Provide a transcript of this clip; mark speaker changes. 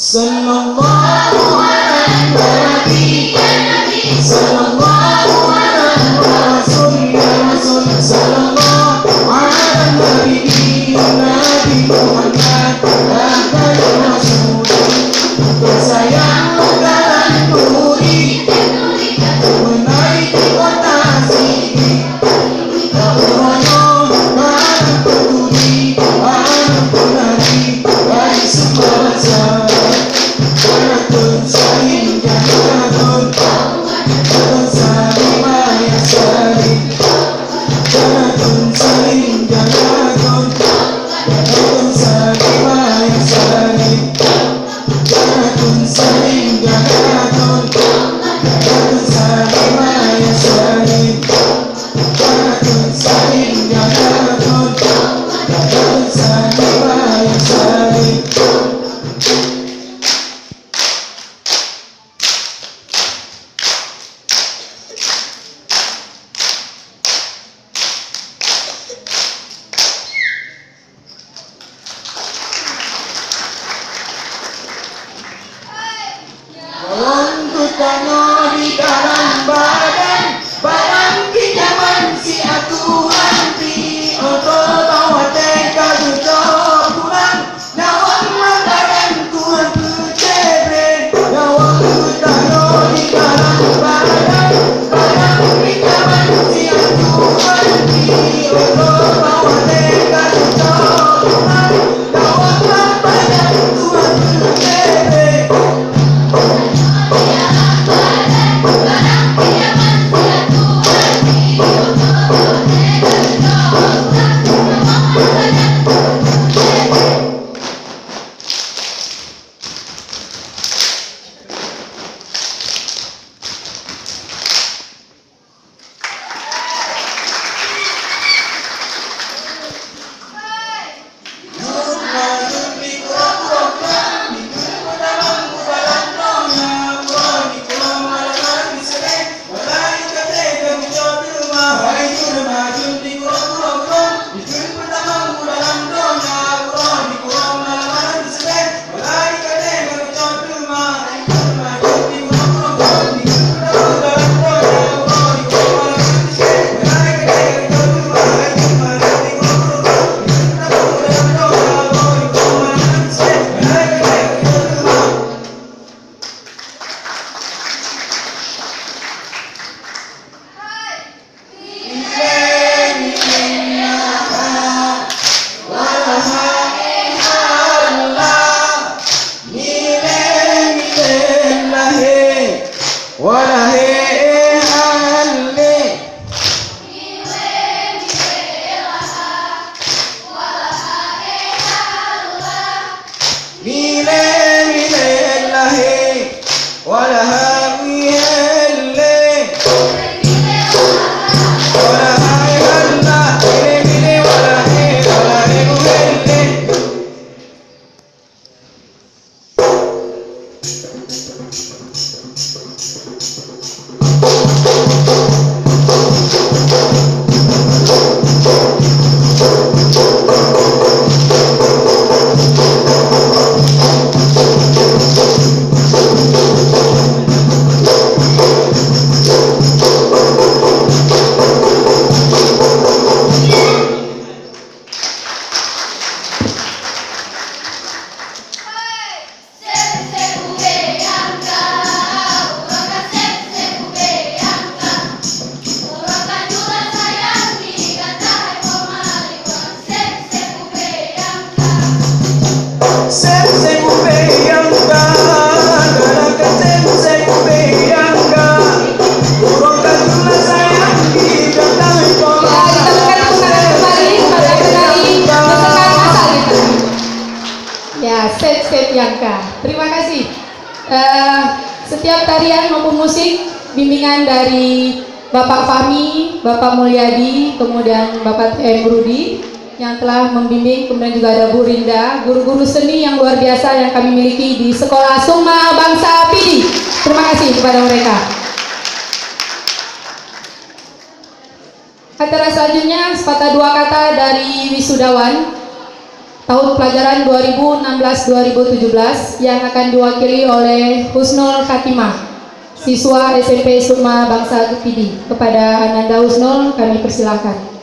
Speaker 1: Sallallahu alaihi sallallahu alaihi rasul sallallahu alaihi nabi Muhammad akhir rasul bersayang dan nuri menaiki kota sini Rono barang peduli barang penari dari semasa Janatun saling janatun Janatun saling maya saling Janatun saling janatun Janatun saling maya saling Janatun saling janatun Janatun saling maya saling Janatun saling janatun Janatun saling maya saling Tano di dalam badan barang pinjaman si aku anti oto bawa teka duto pulang nawang makanan ku aku cebe nawang ku tano di dalam badan barang pinjaman si aku anti oto bawa teka duto pulang nawang makanan ku aku cebe
Speaker 2: Terima kasih. Setiap tarian maupun musik bimbingan dari Bapak Fahmi, Bapak Mulyadi, kemudian Bapak TM Rudi yang telah membimbing, kemudian juga ada Bu Rinda, guru-guru seni yang luar biasa yang kami miliki di Sekolah Sukma Bangsa Pidi. Terima kasih kepada mereka. Acara selanjutnya sepatah dua kata dari wisudawan. tahun pelajaran 2016-2017 yang akan diwakili oleh Husnul Khatimah, siswa SMP Sukma Bangsa Pidi. Kepada Ananda Husnul kami persilahkan.